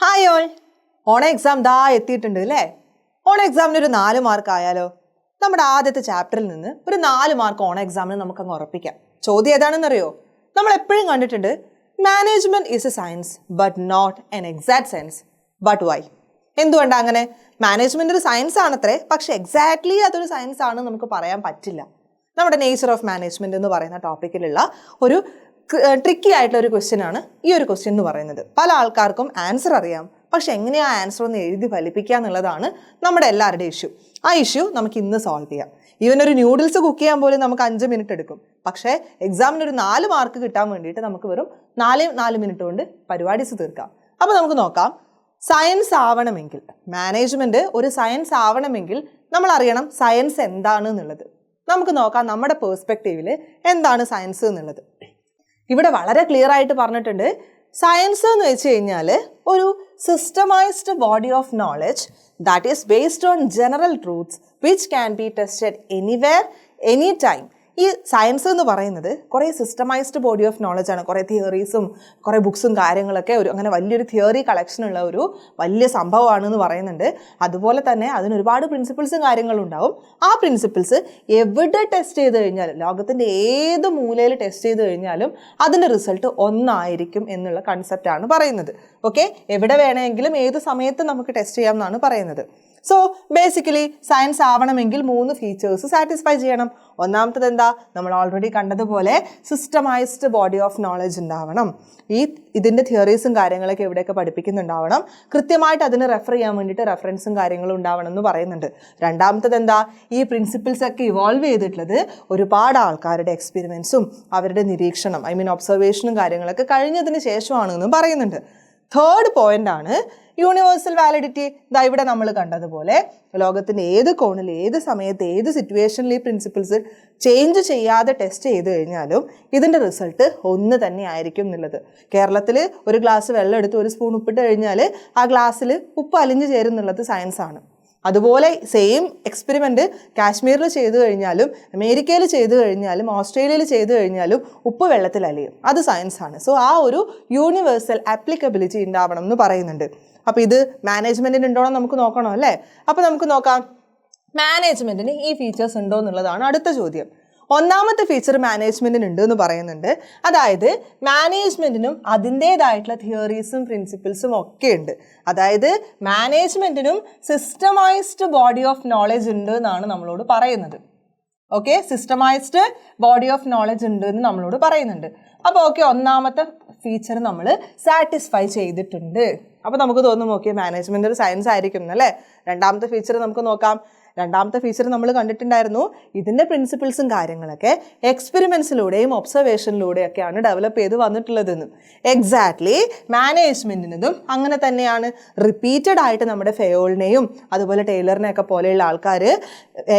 Hi all, ഓണ exam ദാ എത്തിയിട്ടുണ്ട് അല്ലേ? ഓണ എക്സാമിന് ഒരു 4 മാർക്ക് ആയാലോ? നമ്മുടെ ആദ്യത്തെ ചാപ്റ്ററിൽ നിന്ന് ഒരു 4 മാർക്ക് ഓണ എക്സാമിന് നമുക്ക് അങ്ങ് ഉറപ്പിക്കാം. ചോദ്യം ഏതാണെന്നറിയോ? നമ്മൾ എപ്പോഴും കണ്ടിട്ടുണ്ട് management is a science but not an exact science. But why? എന്തുകൊണ്ടാണ് അങ്ങനെ? മാനേജ്മെന്റ് ഒരു സയൻസ് ആണത്രേ, പക്ഷെ എക്സാക്ട്ലി അതൊരു സയൻസ് ആണെന്ന് നമുക്ക് പറയാൻ പറ്റില്ല. നമ്മുടെ നേച്ചർ ഓഫ് മാനേജ്മെന്റ് എന്ന് പറയുന്ന ടോപ്പിക്കിലുള്ള ഒരു ട്രിക്കി ആയിട്ടുള്ള ഒരു ക്വസ്റ്റ്യൻ ആണ് ഈ ഒരു ക്വസ്റ്റ്യൻ എന്ന് പറയുന്നത്. പല ആൾക്കാർക്കും ആൻസർ അറിയാം, പക്ഷെ എങ്ങനെയാ ആൻസർ ഒന്ന് എഴുതി ഫലിപ്പിക്കുക എന്നുള്ളതാണ് നമ്മുടെ എല്ലാവരുടെയും ഇഷ്യൂ. ആ ഇഷ്യൂ നമുക്ക് ഇന്ന് സോൾവ് ചെയ്യാം. ഈവൻ ഒരു ന്യൂഡിൽസ് കുക്ക് ചെയ്യാൻ പോലും നമുക്ക് 5 മിനിറ്റ് എടുക്കും, പക്ഷേ എക്സാമിന് ഒരു 4 മാർക്ക് കിട്ടാൻ വേണ്ടിയിട്ട് നമുക്ക് വെറും 4 മിനിറ്റ് കൊണ്ട് പരിപാടീസ് തീർക്കാം. അപ്പോൾ നമുക്ക് നോക്കാം. സയൻസ് ആവണമെങ്കിൽ, മാനേജ്മെന്റ് ഒരു സയൻസ് ആവണമെങ്കിൽ നമ്മൾ അറിയണം സയൻസ് എന്താണ് എന്നുള്ളത്. നമുക്ക് നോക്കാം നമ്മുടെ പേഴ്സ്പെക്റ്റീവിൽ എന്താണ് സയൻസ് എന്നുള്ളത്. ഇവിടെ വളരെ ക്ലിയർ ആയിട്ട് പറഞ്ഞിട്ടുണ്ട്, സയൻസ് എന്ന് വെച്ച് കഴിഞ്ഞാൽ ഒരു systemized body of knowledge that is based on general truths which can be tested anywhere any time. ഈ സയൻസ് എന്ന് പറയുന്നത് കുറേ സിസ്റ്റമൈസ്ഡ് ബോഡി ഓഫ് നോളജ് ആണ്. കുറേ തിയറീസും കുറേ ബുക്സും കാര്യങ്ങളൊക്കെ അങ്ങനെ വലിയൊരു തിയറി കളക്ഷനുള്ള ഒരു വലിയ സംഭവമാണെന്ന് പറയുന്നുണ്ട്. അതുപോലെ തന്നെ അതിന് ഒരുപാട് പ്രിൻസിപ്പിൾസും കാര്യങ്ങളും ഉണ്ടാവും. ആ പ്രിൻസിപ്പിൾസ് എവിടെ ടെസ്റ്റ് ചെയ്ത് കഴിഞ്ഞാലും, ലോകത്തിൻ്റെ ഏത് മൂലയിൽ ടെസ്റ്റ് ചെയ്ത് കഴിഞ്ഞാലും അതിൻ്റെ റിസൾട്ട് ഒന്നായിരിക്കും എന്നുള്ള കൺസെപ്റ്റാണ് പറയുന്നത്. ഓക്കെ, എവിടെ വേണമെങ്കിലും ഏത് സമയത്ത് നമുക്ക് ടെസ്റ്റ് ചെയ്യാം എന്നാണ് പറയുന്നത്. സോ ബേസിക്കലി സയൻസ് ആവണമെങ്കിൽ 3 ഫീച്ചേഴ്സ് സാറ്റിസ്ഫൈ ചെയ്യണം. ഒന്നാമത്തത് എന്താ? നമ്മൾ ഓൾറെഡി കണ്ടതുപോലെ സിസ്റ്റമൈസ്ഡ് ബോഡി ഓഫ് നോളജ് ഉണ്ടാവണം. ഇതിൻ്റെ തിയറീസും കാര്യങ്ങളൊക്കെ എവിടെയൊക്കെ പഠിപ്പിക്കുന്നുണ്ടാവണം. കൃത്യമായിട്ട് അതിന് റെഫർ ചെയ്യാൻ വേണ്ടിയിട്ട് റെഫറൻസും കാര്യങ്ങളും ഉണ്ടാവണം എന്ന് പറയുന്നുണ്ട്. രണ്ടാമത്തത് എന്താ? ഈ പ്രിൻസിപ്പിൾസ് ഒക്കെ ഇവോൾവ് ചെയ്തിട്ടുള്ളത് ഒരുപാട് ആൾക്കാരുടെ എക്സ്പെരിമെൻസും അവരുടെ നിരീക്ഷണം, ഒബ്സർവേഷനും കാര്യങ്ങളൊക്കെ കഴിഞ്ഞതിന് ശേഷമാണെന്നും പറയുന്നുണ്ട്. തേർഡ് പോയിന്റ് ആണ് യൂണിവേഴ്സൽ വാലിഡിറ്റി. ഇതാ ഇവിടെ നമ്മൾ കണ്ടതുപോലെ ലോകത്തിൻ്റെ ഏത് കോണിൽ, ഏത് സമയത്ത്, ഏത് സിറ്റുവേഷനിൽ ഈ പ്രിൻസിപ്പിൾസ് ചേഞ്ച് ചെയ്യാതെ ടെസ്റ്റ് ചെയ്ത് കഴിഞ്ഞാലും ഇതിൻ്റെ റിസൾട്ട് ഒന്ന് തന്നെ ആയിരിക്കും എന്നുള്ളത്. കേരളത്തിൽ ഒരു ഗ്ലാസ് വെള്ളം എടുത്ത് 1 സ്പൂൺ ഉപ്പിട്ട് കഴിഞ്ഞാൽ ആ ഗ്ലാസ്സിൽ ഉപ്പ് അലിഞ്ഞു ചേരുന്നുള്ളത് സയൻസാണ്. അതുപോലെ സെയിം എക്സ്പെരിമെൻറ്റ് കാശ്മീരിൽ ചെയ്തു കഴിഞ്ഞാലും അമേരിക്കയിൽ ചെയ്തു കഴിഞ്ഞാലും ഓസ്ട്രേലിയയിൽ ചെയ്തു കഴിഞ്ഞാലും ഉപ്പ് വെള്ളത്തിൽ അലിയും, അത് സയൻസാണ്. സോ ആ ഒരു യൂണിവേഴ്സൽ ആപ്ലിക്കബിലിറ്റി ഉണ്ടാവണം എന്ന് പറയുന്നുണ്ട്. അപ്പോൾ ഇത് മാനേജ്മെൻറ്റിന് ഉണ്ടോ എന്ന് നമുക്ക് നോക്കണം അല്ലേ? അപ്പോൾ നമുക്ക് നോക്കാം, മാനേജ്മെൻറ്റിന് ഈ ഫീച്ചേഴ്സ് ഉണ്ടോ എന്നുള്ളതാണ് അടുത്ത ചോദ്യം. ഒന്നാമത്തെ ഫീച്ചർ മാനേജ്മെൻറ്റിന് ഉണ്ട് എന്ന് പറയുന്നുണ്ട്. അതായത് മാനേജ്മെൻറ്റിനും അതിൻ്റേതായിട്ടുള്ള തിയറീസും പ്രിൻസിപ്പിൾസും ഒക്കെ ഉണ്ട്. അതായത് മാനേജ്മെൻറ്റിനും സിസ്റ്റമൈസ്ഡ് ബോഡി ഓഫ് നോളജ് ഉണ്ട് എന്നാണ് നമ്മളോട് പറയുന്നത്. Okay, systemised body of knowledge ഉണ്ട് എന്ന് നമ്മളോട് പറയുന്നുണ്ട്. അപ്പോൾ ഓക്കെ, ഒന്നാമത്തെ ഫീച്ചർ നമ്മൾ സാറ്റിസ്ഫൈ ചെയ്തിട്ടുണ്ട്. അപ്പോൾ നമുക്ക് തോന്നും ഓക്കെ മാനേജ്മെൻ്റ് ഒരു സയൻസ് ആയിരിക്കും എന്നല്ലേ. രണ്ടാമത്തെ ഫീച്ചർ നമുക്ക് നോക്കാം. രണ്ടാമത്തെ ഫീച്ചർ നമ്മൾ കണ്ടിട്ടുണ്ടായിരുന്നു, ഇതിൻ്റെ പ്രിൻസിപ്പിൾസും കാര്യങ്ങളൊക്കെ എക്സ്പെരിമെൻസിലൂടെയും ഒബ്സർവേഷനിലൂടെയൊക്കെയാണ് ഡെവലപ്പ് ചെയ്ത് വന്നിട്ടുള്ളതെന്ന്. എക്സാക്ട്ലി മാനേജ്മെൻറ്റിനതും അങ്ങനെ തന്നെയാണ്. റിപ്പീറ്റഡ് ആയിട്ട് നമ്മുടെ ഫെയോളിനെയും അതുപോലെ ടൈലറിനെയൊക്കെ പോലെയുള്ള ആൾക്കാർ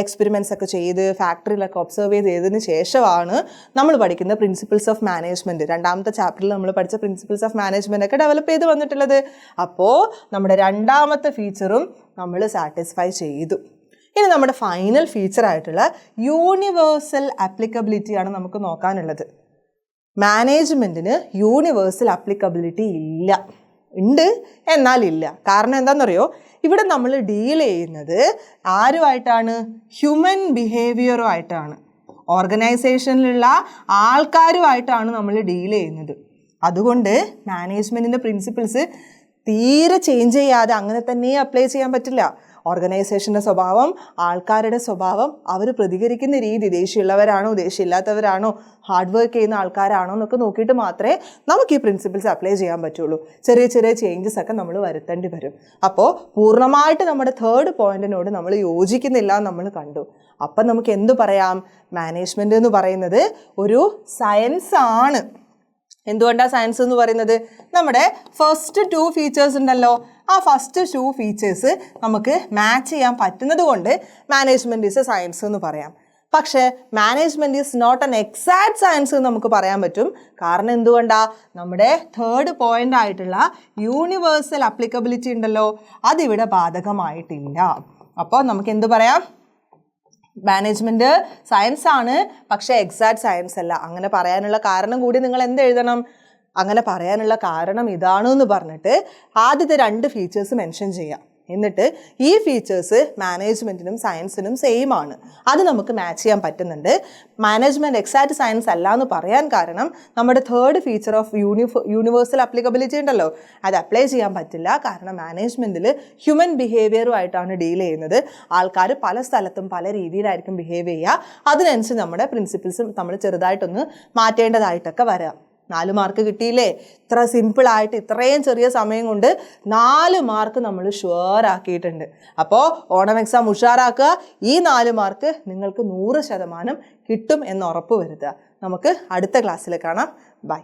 എക്സ്പെരിമെൻറ്റ്സ് ഒക്കെ ചെയ്ത് ഫാക്ടറിയിലൊക്കെ ഒബ്സർവ് ചെയ്തതിന് ശേഷമാണ് നമ്മൾ പഠിക്കുന്ന പ്രിൻസിപ്പിൾസ് ഓഫ് മാനേജ്മെൻറ്റ്, രണ്ടാമത്തെ ചാപ്റ്ററിൽ നമ്മൾ പഠിച്ച പ്രിൻസിപ്പിൾസ് ഓഫ് മാനേജ്മെൻറ്റ് ഒക്കെ ഡെവലപ്പ് ചെയ്ത് വന്നിട്ടുള്ളത്. അപ്പോൾ നമ്മുടെ രണ്ടാമത്തെ ഫീച്ചറും നമ്മൾ സാറ്റിസ്ഫൈ ചെയ്തു. ഇനി നമ്മുടെ ഫൈനൽ ഫീച്ചർ ആയിട്ടുള്ള യൂണിവേഴ്സൽ ആപ്ലിക്കബിലിറ്റിയാണ് നമുക്ക് നോക്കാനുള്ളത്. മാനേജ്മെൻറ്റിന് യൂണിവേഴ്സൽ ആപ്ലിക്കബിലിറ്റി ഇല്ല, ഉണ്ട് എന്നാൽ ഇല്ല. കാരണം എന്താണെന്നറിയോ? ഇവിടെ നമ്മൾ ഡീൽ ചെയ്യുന്നത് ആരുമായിട്ടാണ്? ഹ്യൂമൻ ബിഹേവിയറുമായിട്ടാണ്, ഓർഗനൈസേഷനിലുള്ള ആൾക്കാരുമായിട്ടാണ് നമ്മൾ ഡീൽ ചെയ്യുന്നത്. അതുകൊണ്ട് മാനേജ്മെൻറ്റിൻ്റെ പ്രിൻസിപ്പിൾസ് തീരെ ചേഞ്ച് ചെയ്യാതെ അങ്ങനെ തന്നെ അപ്ലൈ ചെയ്യാൻ പറ്റില്ല. ഓർഗനൈസേഷൻ്റെ സ്വഭാവം, ആൾക്കാരുടെ സ്വഭാവം, അവർ പ്രതികരിക്കുന്ന രീതി, ദേഷ്യമുള്ളവരാണോ ദേഷ്യമില്ലാത്തവരാണോ, ഹാർഡ് വർക്ക് ചെയ്യുന്ന ആൾക്കാരാണോ എന്നൊക്കെ നോക്കിയിട്ട് മാത്രമേ നമുക്ക് ഈ പ്രിൻസിപ്പിൾസ് അപ്ലൈ ചെയ്യാൻ പറ്റുള്ളൂ. ചെറിയ ചെറിയ ചേഞ്ചസ് ഒക്കെ നമ്മൾ വരുത്തേണ്ടി വരും. അപ്പോൾ പൂർണ്ണമായിട്ട് നമ്മുടെ തേർഡ് പോയിന്റിനോട് നമ്മൾ യോജിക്കുന്നില്ല എന്ന് നമ്മൾ കണ്ടു. അപ്പം നമുക്ക് എന്തു പറയാം? മാനേജ്മെൻറ്റ് എന്ന് പറയുന്നത് ഒരു സയൻസ് ആണ്. എന്തുകൊണ്ടാണ് സയൻസ് എന്ന് പറയുന്നത്? നമ്മുടെ ഫസ്റ്റ് 2 ഫീച്ചേഴ്സ് ഉണ്ടല്ലോ, ആ ഫസ്റ്റ് 2 ഫീച്ചേഴ്സ് നമുക്ക് മാച്ച് ചെയ്യാൻ പറ്റുന്നത് കൊണ്ട് മാനേജ്മെൻറ്റ് ഈസ് എ സയൻസ് എന്ന് പറയാം. പക്ഷേ management is not an exact science എന്ന് നമുക്ക് പറയാൻ പറ്റും. കാരണം എന്തുകൊണ്ടാണ്? നമ്മുടെ തേർഡ് പോയിന്റ് ആയിട്ടുള്ള യൂണിവേഴ്സൽ ആപ്ലിക്കബിലിറ്റി ഉണ്ടല്ലോ, അതിവിടെ ബാധകമായിട്ടില്ല. അപ്പോൾ നമുക്ക് എന്ത് പറയാം? മാനേജ്മെൻറ്റ് സയൻസ് ആണ്, പക്ഷേ എക്സാക്ട് സയൻസ് അല്ല. അങ്ങനെ പറയാനുള്ള കാരണം കൂടി നിങ്ങൾ എന്ത് എഴുതണം? അങ്ങനെ പറയാനുള്ള കാരണം ഇതാണെന്ന് പറഞ്ഞിട്ട് ആദ്യത്തെ 2 ഫീച്ചേഴ്സ് മെൻഷൻ ചെയ്യാം. എന്നിട്ട് ഈ ഫീച്ചേഴ്സ് മാനേജ്മെൻറ്റിനും സയൻസിനും സെയിം ആണ്, അത് നമുക്ക് മാച്ച് ചെയ്യാൻ പറ്റുന്നുണ്ട്. മാനേജ്മെൻറ്റ് എക്സാക്ട് സയൻസ് അല്ല എന്ന് പറയാൻ കാരണം നമ്മുടെ 3rd feature of universal applicability ഉണ്ടല്ലോ, അത് അപ്ലൈ ചെയ്യാൻ പറ്റില്ല. കാരണം മാനേജ്മെൻറ്റിൽ ഹ്യൂമൻ ബിഹേവിയറുമായിട്ടാണ് ഡീൽ ചെയ്യുന്നത്. ആൾക്കാർ പല സ്ഥലത്തും പല രീതിയിലായിരിക്കും ബിഹേവ് ചെയ്യുക. അതിനനുസരിച്ച് നമ്മുടെ പ്രിൻസിപ്പിൾസും നമ്മൾ ചെറുതായിട്ടൊന്ന് മാറ്റേണ്ടതായിട്ടൊക്കെ വരാം. 4 മാർക്ക് കിട്ടിയില്ലേ? ഇത്ര സിമ്പിളായിട്ട് ഇത്രയും ചെറിയ സമയം കൊണ്ട് 4 മാർക്ക് നമ്മൾ ഷുവർ ആക്കിയിട്ടുണ്ട്. അപ്പോൾ ഓണം എക്സാം ഉഷാറാക്കുക. ഈ 4 മാർക്ക് നിങ്ങൾക്ക് 100% കിട്ടും എന്ന് ഉറപ്പ് വരുത്തുക. നമുക്ക് അടുത്ത ക്ലാസ്സിൽ കാണാം. ബൈ.